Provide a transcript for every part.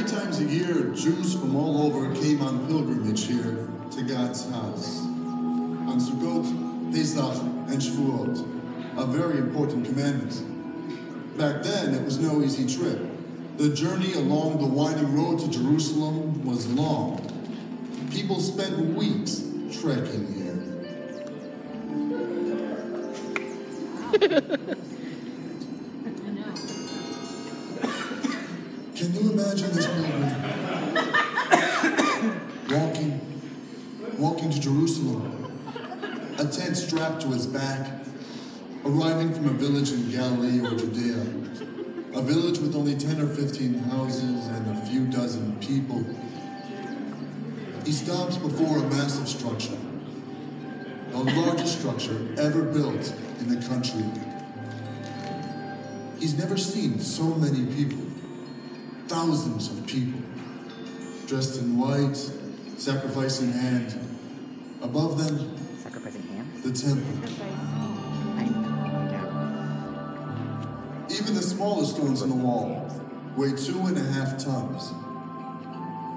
times a year, Jews from all over came on pilgrimage here to God's house. On Sukkot, Pesach, and Shavuot, a very important commandment. Back then, it was no easy trip. The journey along the winding road to Jerusalem was long. People spent weeks trekking here. Can you imagine this pilgrim walking to Jerusalem, a tent strapped to his back, arriving from a village in Galilee or Judea, a village with only 10 or 15 houses and a few dozen people. He stops before a massive structure, the largest structure ever built in the country. He's never seen so many people, thousands of people, dressed in white, sacrifice in hand. Above them, sacrificing hands? The temple. Even the smallest stones in the wall weigh 2.5 tons.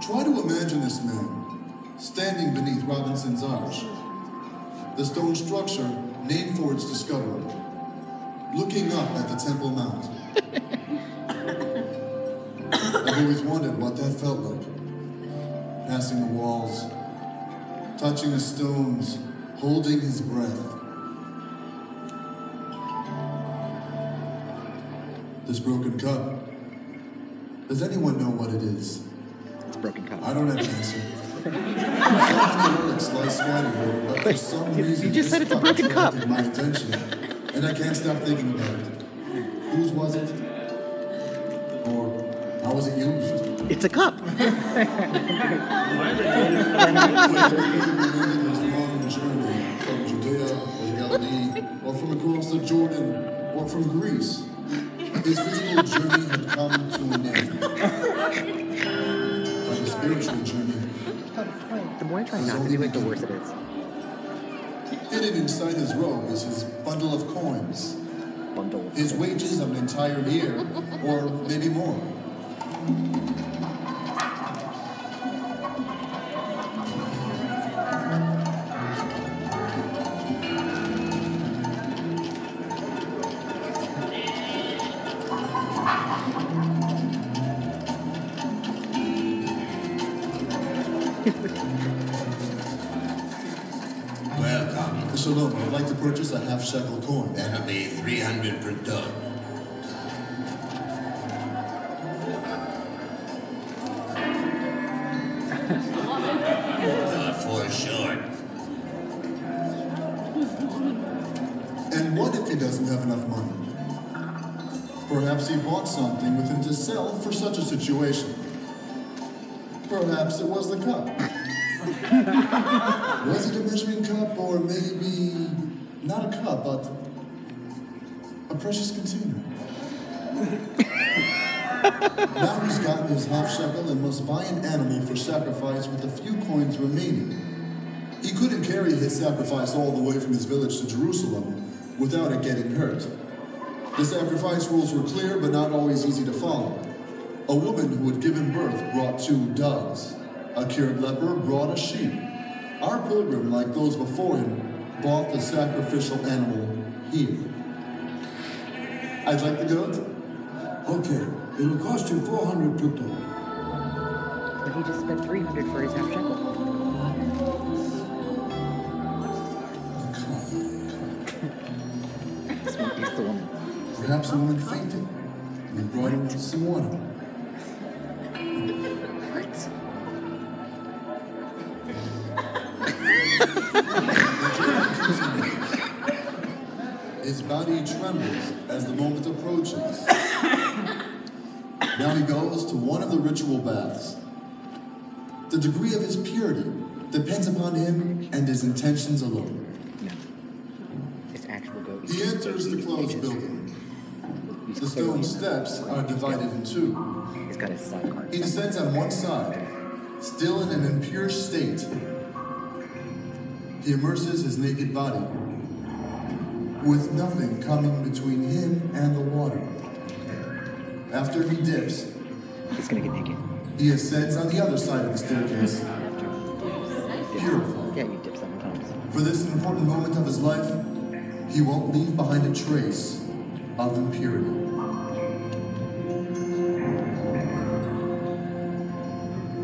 Try to imagine this man standing beneath Robinson's Arch, the stone structure named for its discoverer, looking up at the Temple Mount. I've always wondered what that felt like. Passing the walls, touching the stones, holding his breath. This broken cup. Does anyone know what it is? It's a broken cup. I don't have an answer. So many relics lie scattered here, but for some reason, you just said it's a broken cup. My attention, and I can't stop thinking about it. Whose was it? Or how was it used? It's a cup. His long journey from Judea or Galilee, or from across the Jordan, or from Greece. His physical journey had come to an end. But his spiritual journey, The more I try not to do it, the worse it is. hidden inside his robe is his bundle of coins. His wages of an entire year, or maybe more. Welcome. Shalom, I'd like to purchase a half-shekel coin. That'll be 300 per ton. For short. And what if he doesn't have enough money? Perhaps he bought something with him to sell for such a situation. Perhaps it was the cup. Was it a measuring cup, or maybe not a cup, but a precious container? Now he's gotten his half shekel and must buy an animal for sacrifice with the few coins remaining. He couldn't carry his sacrifice all the way from his village to Jerusalem without it getting hurt. The sacrifice rules were clear, but not always easy to follow. A woman who had given birth brought 2 doves. A cured leper brought a sheep. Our pilgrim, like those before him, bought the sacrificial animal here. I'd like the goat. Okay, it'll cost you 400 per ton. But he just spent 300 for his half shekel. This one is the woman. Perhaps the woman fainted. We brought him some water. What? His body trembles as the moment approaches. Now he goes to one of the ritual baths. The degree of his purity depends upon him and his intentions alone. No. It's actual goat. He enters the closed building. The stone steps are divided in 2. He's got his side card. He descends on one side, still in an impure state. He immerses his naked body, with nothing coming between him and the water. After he dips, He's gonna get naked. He ascends on the other side of the staircase, purified. Yeah, you dip 7 times. For this important moment of his life, he won't leave behind a trace of impurity.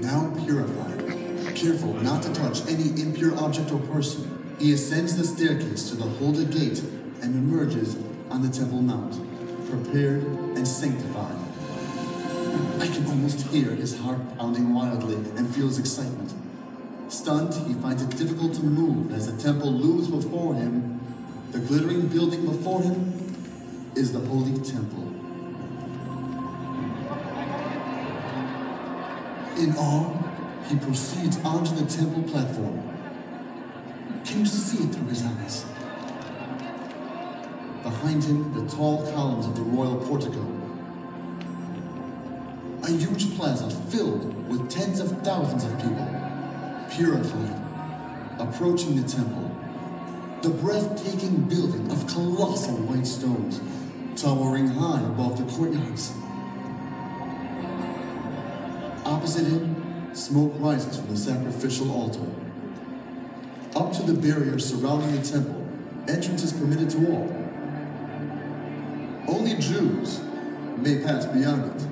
Now purified, careful not to touch any impure object or person, he ascends the staircase to the Holy Gate and emerges on the Temple Mount, prepared and sanctified. I can almost hear his heart pounding wildly and feels excitement. Stunned, he finds it difficult to move as the temple looms before him. The glittering building before him is the Holy Temple. In awe, he proceeds onto the temple platform. Can you see it through his eyes? Behind him, the tall columns of the royal portico. A huge plaza filled with tens of thousands of people, purified, approaching the temple. The breathtaking building of colossal white stones, towering high above the courtyards. Opposite him, smoke rises from the sacrificial altar. Up to the barrier surrounding the temple, entrance is permitted to all. Only Jews may pass beyond it.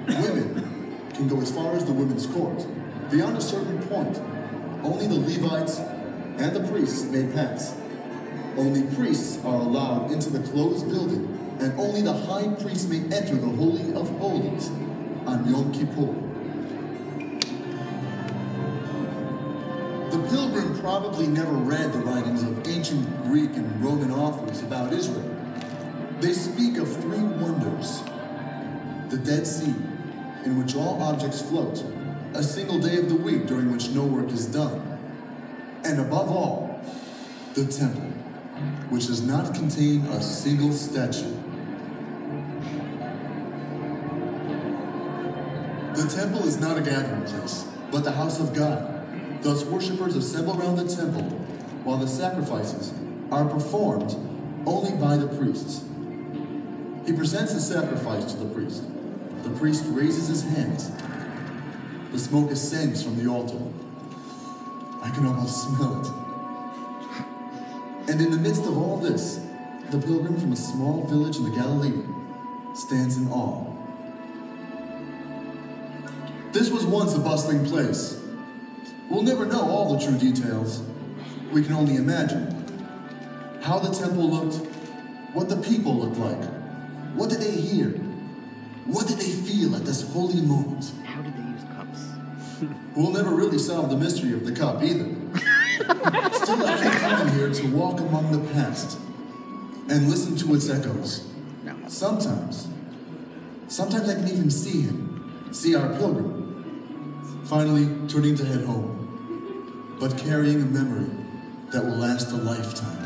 Women can go as far as the women's court. Beyond a certain point, only the Levites and the priests may pass. Only priests are allowed into the closed building, and only the high priest may enter the Holy of Holies on Yom Kippur. The pilgrim probably never read the writings of ancient Greek and Roman authors about Israel. They speak of 3 wonders: the Dead Sea, in which all objects float, a single day of the week during which no work is done, and above all, the temple, which does not contain a single statue. The temple is not a gathering place, but the house of God. Thus, worshippers assemble around the temple, while the sacrifices are performed only by the priests. He presents the sacrifice to the priest. The priest raises his hands. The smoke ascends from the altar. I can almost smell it. And in the midst of all this, the pilgrim from a small village in the Galilee stands in awe. This was once a bustling place. We'll never know all the true details. We can only imagine how the temple looked, what the people looked like, what did they hear, what did they feel at this holy moment. How did they use cups? We'll never really solve the mystery of the cup either. Still, I keep coming here to walk among the past and listen to its echoes. Sometimes I can even see him, see our pilgrim, finally turning to head home, but carrying a memory that will last a lifetime.